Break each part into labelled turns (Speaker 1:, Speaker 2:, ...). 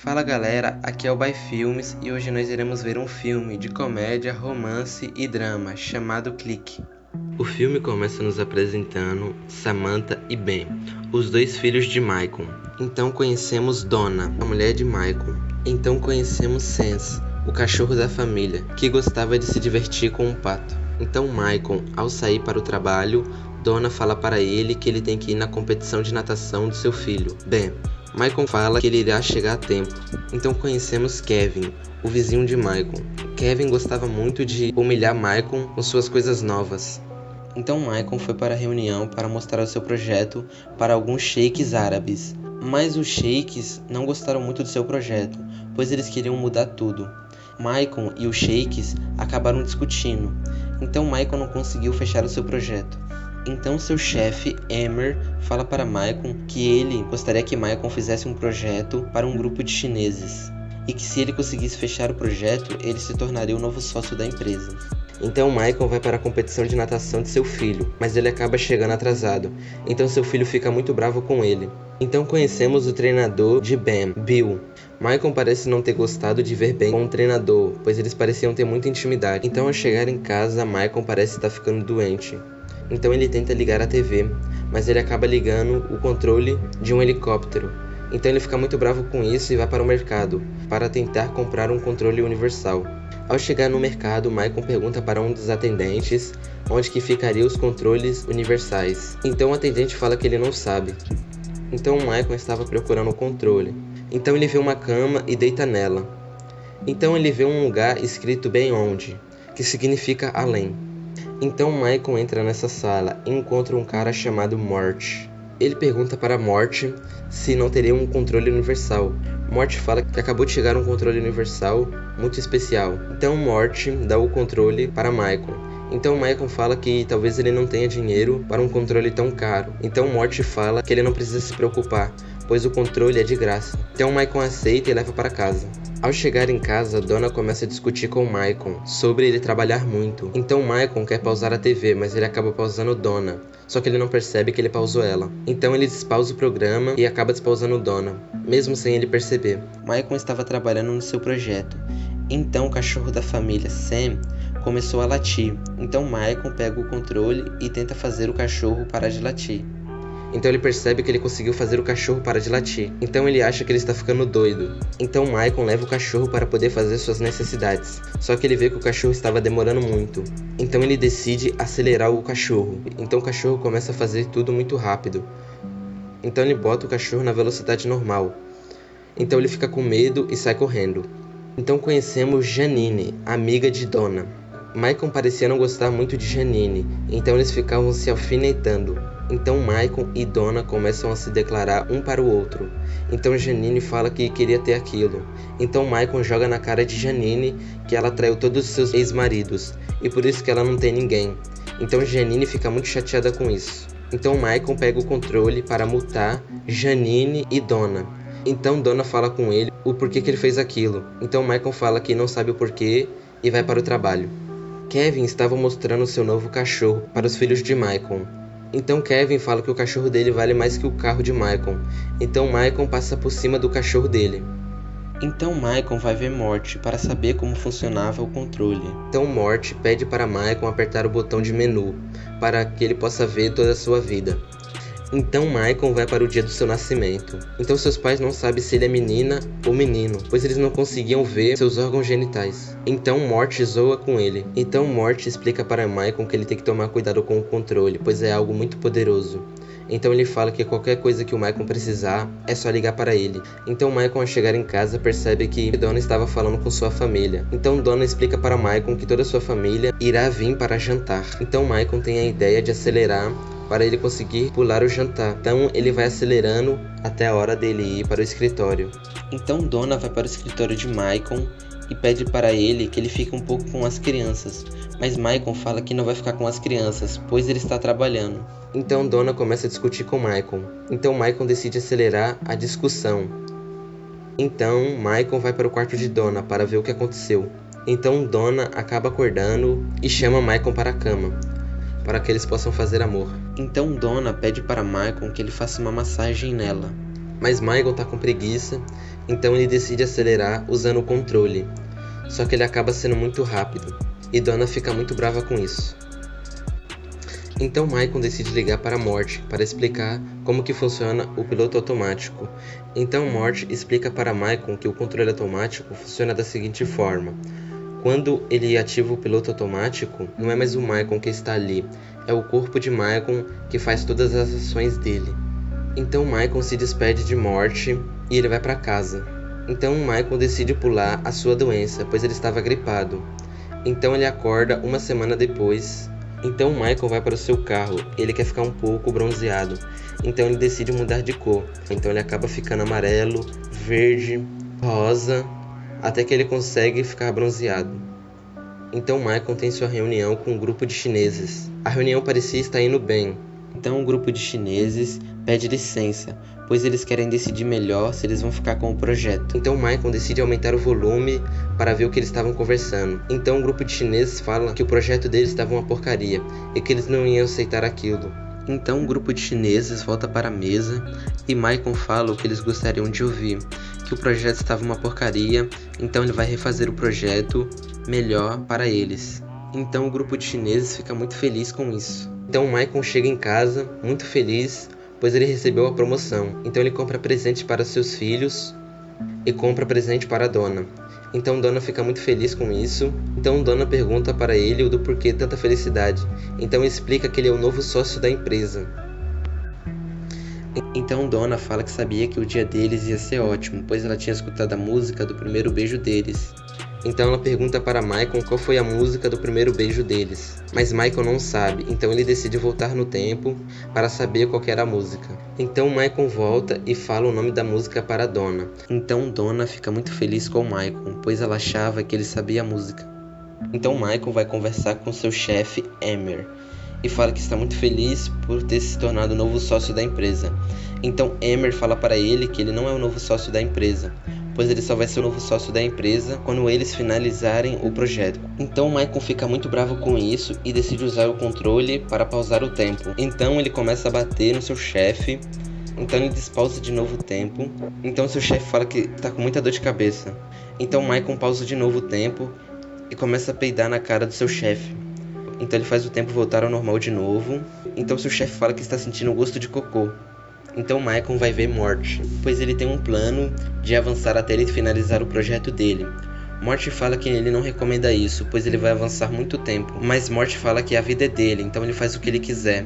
Speaker 1: Fala galera, aqui é o By Filmes e hoje nós iremos ver um filme de comédia, romance e drama chamado Clique. O filme começa nos apresentando Samantha e Ben, os dois filhos de Michael. Então conhecemos Donna, a mulher de Michael. Então conhecemos Sans, o cachorro da família, que gostava de se divertir com um pato. Então Michael, ao sair para o trabalho, Donna fala para ele que ele tem que ir na competição de natação do seu filho, Ben. Michael fala que ele irá chegar a tempo. Então conhecemos Kevin, o vizinho de Michael. Kevin gostava muito de humilhar Michael com suas coisas novas. Então Michael foi para a reunião para mostrar o seu projeto para alguns sheiks árabes. Mas os sheiks não gostaram muito do seu projeto, pois eles queriam mudar tudo. Michael e os sheiks acabaram discutindo. Então Michael não conseguiu fechar o seu projeto. Então seu chefe, Emer, fala para Michael que ele gostaria que Michael fizesse um projeto para um grupo de chineses e que se ele conseguisse fechar o projeto, ele se tornaria o novo sócio da empresa. Então Michael vai para a competição de natação de seu filho, mas ele acaba chegando atrasado, então seu filho fica muito bravo com ele. Então conhecemos o treinador de Ben, Bill. Michael parece não ter gostado de ver Ben com o treinador, pois eles pareciam ter muita intimidade. Então ao chegar em casa, Michael parece estar ficando doente. Então ele tenta ligar a TV, mas ele acaba ligando o controle de um helicóptero. Então ele fica muito bravo com isso e vai para o mercado, para tentar comprar um controle universal. Ao chegar no mercado, Michael pergunta para um dos atendentes onde que ficariam os controles universais. Então o atendente fala que ele não sabe. Então Michael estava procurando o controle. Então ele vê uma cama e deita nela. Então ele vê um lugar escrito bem onde, que significa além. Então Michael entra nessa sala e encontra um cara chamado Mort. Ele pergunta para Mort se não teria um controle universal. Mort fala que acabou de chegar um controle universal muito especial. Então Mort dá o controle para Michael. Então Michael fala que talvez ele não tenha dinheiro para um controle tão caro. Então Mort fala que ele não precisa se preocupar, pois o controle é de graça. Então Michael aceita e leva para casa. Ao chegar em casa, Donna começa a discutir com Michael sobre ele trabalhar muito. Então Michael quer pausar a TV, mas ele acaba pausando Donna. Só que ele não percebe que ele pausou ela. Então ele despausa o programa e acaba despausando Donna, mesmo sem ele perceber. Michael estava trabalhando no seu projeto. Então o cachorro da família, Sam, começou a latir. Então Michael pega o controle e tenta fazer o cachorro parar de latir. Então ele percebe que ele conseguiu fazer o cachorro parar de latir. Então ele acha que ele está ficando doido. Então Michael leva o cachorro para poder fazer suas necessidades. Só que ele vê que o cachorro estava demorando muito. Então ele decide acelerar o cachorro. Então o cachorro começa a fazer tudo muito rápido. Então ele bota o cachorro na velocidade normal. Então ele fica com medo e sai correndo. Então conhecemos Janine, amiga de Donna. Michael parecia não gostar muito de Janine. Então eles ficavam se alfinetando. Então Michael e Donna começam a se declarar um para o outro. Então Janine fala que queria ter aquilo. Então Michael joga na cara de Janine que ela traiu todos os seus ex-maridos e por isso que ela não tem ninguém. Então Janine fica muito chateada com isso. Então Michael pega o controle para multar Janine e Donna. Então Donna fala com ele o porquê que ele fez aquilo. Então Michael fala que não sabe o porquê e vai para o trabalho. Kevin estava mostrando seu novo cachorro para os filhos de Michael. Então Kevin fala que o cachorro dele vale mais que o carro de Michael. Então Michael passa por cima do cachorro dele. Então Michael vai ver Mort para saber como funcionava o controle. Então Mort pede para Michael apertar o botão de menu, para que ele possa ver toda a sua vida. Então Michael vai para o dia do seu nascimento. Então seus pais não sabem se ele é menina ou menino, pois eles não conseguiam ver seus órgãos genitais. Então Mort zoa com ele. Então Mort explica para Michael que ele tem que tomar cuidado com o controle, pois é algo muito poderoso. Então ele fala que qualquer coisa que o Michael precisar, é só ligar para ele. Então Michael, ao chegar em casa, percebe que Donna estava falando com sua família. Então Donna explica para Michael que toda sua família irá vir para jantar. Então Michael tem a ideia de acelerar para ele conseguir pular o jantar. Então ele vai acelerando até a hora dele ir para o escritório. Então Donna vai para o escritório de Michael e pede para ele que ele fique um pouco com as crianças. Mas Michael fala que não vai ficar com as crianças, pois ele está trabalhando. Então Donna começa a discutir com Michael. Então Michael decide acelerar a discussão. Então Michael vai para o quarto de Donna para ver o que aconteceu. Então Donna acaba acordando e chama Michael para a cama, para que eles possam fazer amor. Então Donna pede para Michael que ele faça uma massagem nela. Mas Michael tá com preguiça, então ele decide acelerar usando o controle. Só que ele acaba sendo muito rápido, e Donna fica muito brava com isso. Então Michael decide ligar para Morty para explicar como que funciona o piloto automático. Então Morty explica para Michael que o controle automático funciona da seguinte forma. Quando ele ativa o piloto automático, não é mais o Michael que está ali, é o corpo de Michael que faz todas as ações dele. Então Michael se despede de Morty e ele vai para casa. Então Michael decide pular a sua doença, pois ele estava gripado. Então ele acorda uma semana depois. Então Michael vai para o seu carro, ele quer ficar um pouco bronzeado. Então ele decide mudar de cor. Então ele acaba ficando amarelo, verde, rosa, até que ele consegue ficar bronzeado. Então Michael tem sua reunião com um grupo de chineses. A reunião parecia estar indo bem. Então o grupo de chineses pede licença, pois eles querem decidir melhor se eles vão ficar com o projeto. Então Michael decide aumentar o volume para ver o que eles estavam conversando. Então o grupo de chineses fala que o projeto deles estava uma porcaria e que eles não iam aceitar aquilo. Então o grupo de chineses volta para a mesa e Michael fala o que eles gostariam de ouvir, que o projeto estava uma porcaria, então ele vai refazer o projeto melhor para eles. Então o grupo de chineses fica muito feliz com isso. Então Michael chega em casa muito feliz, pois ele recebeu a promoção. Então ele compra presente para seus filhos e compra presente para a Donna. Então Donna fica muito feliz com isso. Então Donna pergunta para ele o do porquê tanta felicidade. Então explica que ele é o novo sócio da empresa. Então Donna fala que sabia que o dia deles ia ser ótimo, pois ela tinha escutado a música do primeiro beijo deles. Então ela pergunta para Michael qual foi a música do primeiro beijo deles. Mas Michael não sabe, então ele decide voltar no tempo para saber qual que era a música. Então Michael volta e fala o nome da música para Donna. Então Donna fica muito feliz com Michael, pois ela achava que ele sabia a música. Então Michael vai conversar com seu chefe, Emer, e fala que está muito feliz por ter se tornado o novo sócio da empresa. Então Emer fala para ele que ele não é o novo sócio da empresa, pois ele só vai ser o novo sócio da empresa quando eles finalizarem o projeto. Então Michael fica muito bravo com isso e decide usar o controle para pausar o tempo. Então ele começa a bater no seu chefe, então ele despausa de novo o tempo. Então seu chefe fala que está com muita dor de cabeça. Então Michael pausa de novo o tempo e começa a peidar na cara do seu chefe. Então ele faz o tempo voltar ao normal de novo. Então seu chefe fala que está sentindo o gosto de cocô. Então Michael vai ver Morty, pois ele tem um plano de avançar até ele finalizar o projeto dele. Morty fala que ele não recomenda isso, pois ele vai avançar muito tempo. Mas Morty fala que a vida é dele, então ele faz o que ele quiser.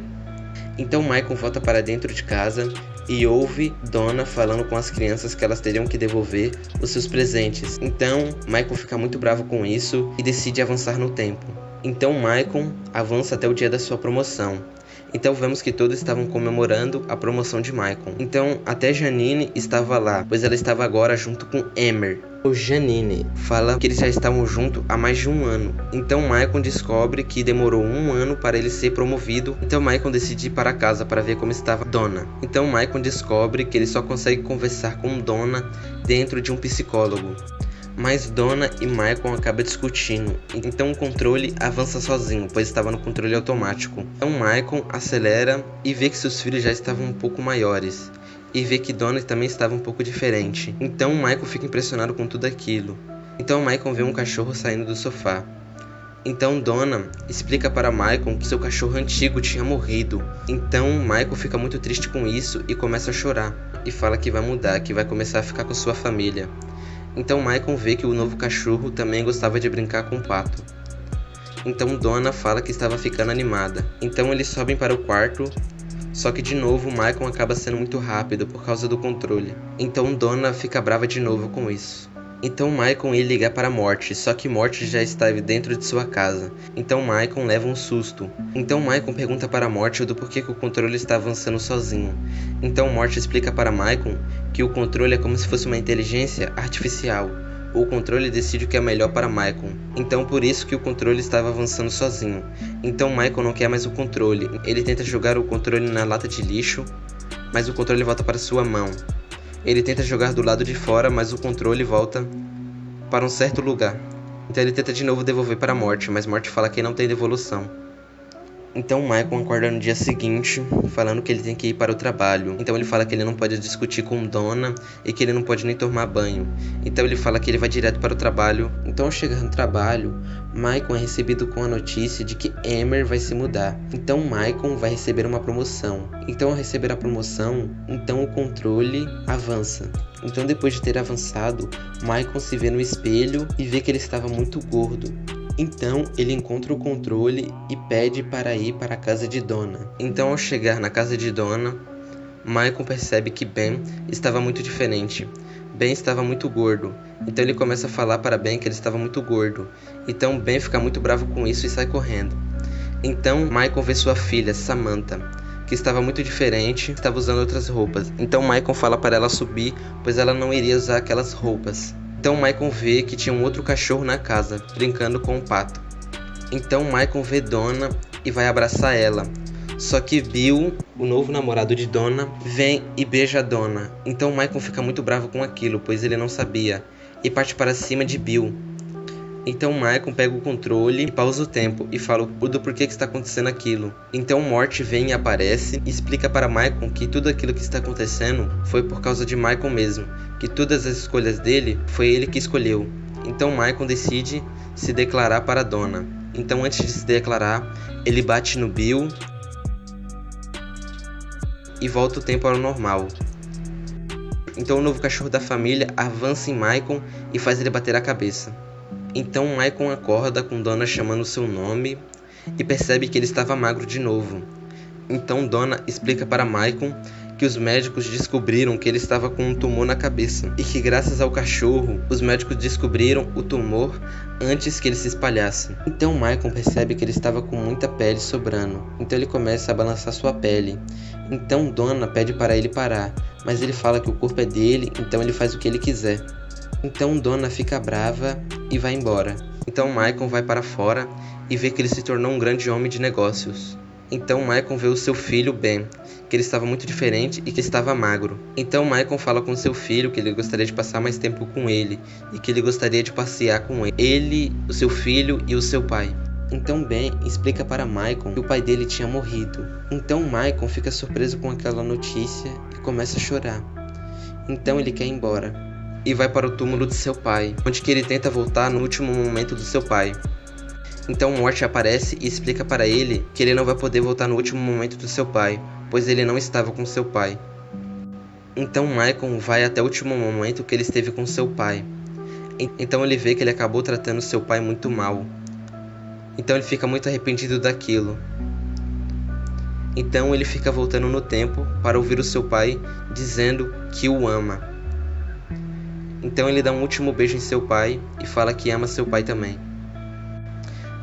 Speaker 1: Então Michael volta para dentro de casa e ouve Donna falando com as crianças que elas teriam que devolver os seus presentes. Então Michael fica muito bravo com isso e decide avançar no tempo. Então Michael avança até o dia da sua promoção. Então vemos que todos estavam comemorando a promoção de Michael. Então até Janine estava lá, pois ela estava agora junto com Emer. O Janine fala que eles já estavam juntos há mais de um ano. Então Michael descobre que demorou um ano para ele ser promovido. Então Michael decide ir para casa para ver como estava Donna. Então Michael descobre que ele só consegue conversar com Donna dentro de um psicólogo. Mas Donna e Michael acabam discutindo, então o controle avança sozinho, pois estava no controle automático. Então Michael acelera e vê que seus filhos já estavam um pouco maiores, e vê que Donna também estava um pouco diferente. Então Michael fica impressionado com tudo aquilo. Então Michael vê um cachorro saindo do sofá. Então Donna explica para Michael que seu cachorro antigo tinha morrido. Então Michael fica muito triste com isso e começa a chorar, e fala que vai mudar, que vai começar a ficar com sua família. Então Michael vê que o novo cachorro também gostava de brincar com o pato. Então Donna fala que estava ficando animada. Então eles sobem para o quarto, só que de novo Michael acaba sendo muito rápido por causa do controle. Então Donna fica brava de novo com isso. Então Michael ia ligar para Morty, só que Morty já estava dentro de sua casa. Então Michael leva um susto. Então Michael pergunta para Morty do porquê que o controle está avançando sozinho. Então Morty explica para Michael que o controle é como se fosse uma inteligência artificial. O controle decide o que é melhor para Michael. Então por isso que o controle estava avançando sozinho. Então Michael não quer mais o controle. Ele tenta jogar o controle na lata de lixo, mas o controle volta para sua mão. Ele tenta jogar do lado de fora, mas o controle volta para um certo lugar. Então ele tenta de novo devolver para Morty, mas Morty fala que não tem devolução. Então Michael acorda no dia seguinte, falando que ele tem que ir para o trabalho. Então ele fala que ele não pode discutir com Donna e que ele não pode nem tomar banho. Então ele fala que ele vai direto para o trabalho. Então ao chegar no trabalho, Michael é recebido com a notícia de que Emer vai se mudar. Então Michael vai receber uma promoção. Então ao receber a promoção, então o controle avança. Então depois de ter avançado, Michael se vê no espelho e vê que ele estava muito gordo. Então ele encontra o controle e pede para ir para a casa de Donna. Então ao chegar na casa de Donna, Michael percebe que Ben estava muito diferente. Ben estava muito gordo. Então ele começa a falar para Ben que ele estava muito gordo. Então Ben fica muito bravo com isso e sai correndo. Então Michael vê sua filha, Samantha, que estava muito diferente, estava usando outras roupas. Então Michael fala para ela subir, pois ela não iria usar aquelas roupas. Então Michael vê que tinha um outro cachorro na casa, brincando com o pato. Então Michael vê Donna e vai abraçar ela. Só que Bill, o novo namorado de Donna, vem e beija Donna. Então Michael fica muito bravo com aquilo, pois ele não sabia, e parte para cima de Bill. Então Michael pega o controle e pausa o tempo e fala do porquê que está acontecendo aquilo. Então Morty vem e aparece e explica para Michael que tudo aquilo que está acontecendo foi por causa de Michael mesmo, que todas as escolhas dele foi ele que escolheu. Então Michael decide se declarar para Donna. Então antes de se declarar, ele bate no Bill e volta o tempo ao normal. Então o novo cachorro da família avança em Michael e faz ele bater a cabeça. Então Michael acorda com Donna chamando seu nome e percebe que ele estava magro de novo. Então Donna explica para Michael que os médicos descobriram que ele estava com um tumor na cabeça e que graças ao cachorro, os médicos descobriram o tumor antes que ele se espalhasse. Então Michael percebe que ele estava com muita pele sobrando, então ele começa a balançar sua pele. Então Donna pede para ele parar, mas ele fala que o corpo é dele, então ele faz o que ele quiser. Então Donna fica brava e vai embora. Então Michael vai para fora e vê que ele se tornou um grande homem de negócios. Então Michael vê o seu filho Ben, que ele estava muito diferente e que estava magro. Então Michael fala com seu filho que ele gostaria de passar mais tempo com ele e que ele gostaria de passear com ele, o seu filho e o seu pai. Então Ben explica para Michael que o pai dele tinha morrido. Então Michael fica surpreso com aquela notícia e começa a chorar. Então ele quer ir embora e vai para o túmulo de seu pai, onde que ele tenta voltar no último momento do seu pai. Então Morty aparece e explica para ele que ele não vai poder voltar no último momento do seu pai, pois ele não estava com seu pai. Então Michael vai até o último momento que ele esteve com seu pai. Então ele vê que ele acabou tratando seu pai muito mal. Então ele fica muito arrependido daquilo. Então ele fica voltando no tempo para ouvir o seu pai dizendo que o ama. Então ele dá um último beijo em seu pai e fala que ama seu pai também.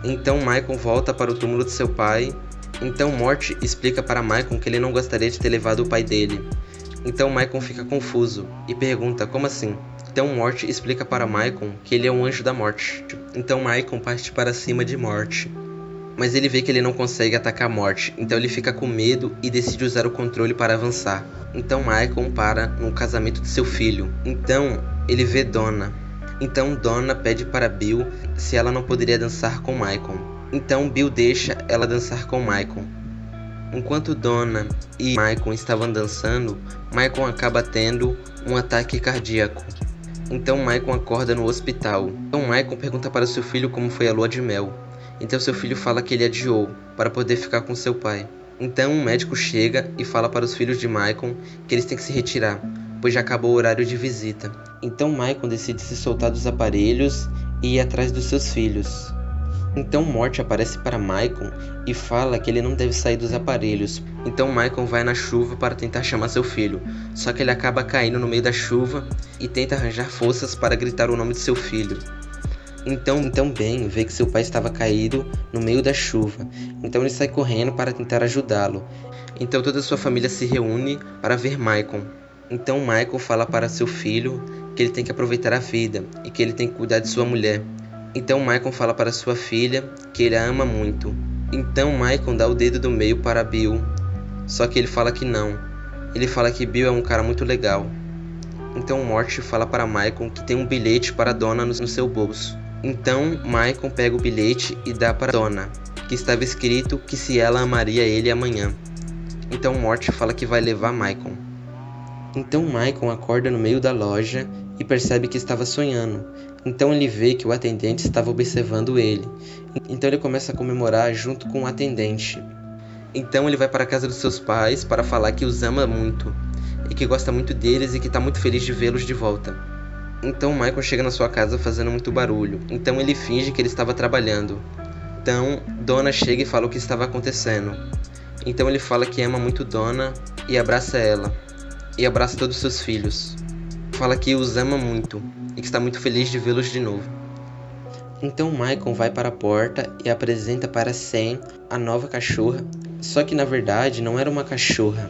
Speaker 1: Então Michael volta para o túmulo de seu pai. Então Morty explica para Michael que ele não gostaria de ter levado o pai dele. Então Michael fica confuso e pergunta como assim. Então Morty explica para Michael que ele é um anjo da morte. Então Michael parte para cima de Morty. Mas ele vê que ele não consegue atacar Morty, então ele fica com medo e decide usar o controle para avançar. Então Michael para no casamento de seu filho. Então ele vê Donna. Então Donna pede para Bill se ela não poderia dançar com Michael. Então Bill deixa ela dançar com Michael. Enquanto Donna e Michael estavam dançando, Michael acaba tendo um ataque cardíaco. Então Michael acorda no hospital. Então Michael pergunta para seu filho como foi a lua de mel. Então seu filho fala que ele adiou para poder ficar com seu pai. Então um médico chega e fala para os filhos de Michael que eles têm que se retirar, pois já acabou o horário de visita. Então Michael decide se soltar dos aparelhos e ir atrás dos seus filhos. Então Morty aparece para Michael e fala que ele não deve sair dos aparelhos. Então Michael vai na chuva para tentar chamar seu filho, só que ele acaba caindo no meio da chuva e tenta arranjar forças para gritar o nome de seu filho. Então Ben vê que seu pai estava caído no meio da chuva, então ele sai correndo para tentar ajudá-lo. Então toda sua família se reúne para ver Michael. Então Michael fala para seu filho que ele tem que aproveitar a vida e que ele tem que cuidar de sua mulher. Então Michael fala para sua filha que ele a ama muito. Então Michael dá o dedo do meio para Bill, só que ele fala que não. Ele fala que Bill é um cara muito legal. Então Morty fala para Michael que tem um bilhete para Donna no seu bolso. Então Michael pega o bilhete e dá para Donna. que estava escrito que se ela amaria ele amanhã. Então Morty fala que vai levar Michael. Então Michael acorda no meio da loja e percebe que estava sonhando. Então ele vê que o atendente estava observando ele. Então ele começa a comemorar junto com o atendente. Então ele vai para a casa dos seus pais para falar que os ama muito e que gosta muito deles e que está muito feliz de vê-los de volta. Então Michael chega na sua casa fazendo muito barulho. Então ele finge que ele estava trabalhando. Então Donna chega e fala o que estava acontecendo. Então ele fala que ama muito Donna e abraça ela. E abraça todos os seus filhos. Fala que os ama muito e que está muito feliz de vê-los de novo. Então Michael vai para a porta e apresenta para Sam a nova cachorra. Só que na verdade não era uma cachorra,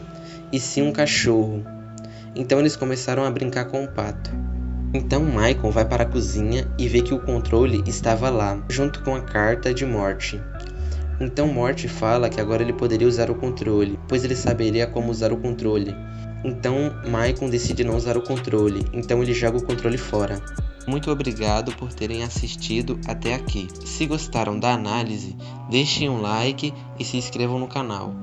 Speaker 1: e sim um cachorro. Então eles começaram a brincar com o pato. Então Michael vai para a cozinha e vê que o controle estava lá, junto com a carta de Morty. Então Morty fala que agora ele poderia usar o controle, pois ele saberia como usar o controle. Então Michael decide não usar o controle, então ele joga o controle fora. Muito obrigado por terem assistido até aqui. Se gostaram da análise, deixem um like e se inscrevam no canal.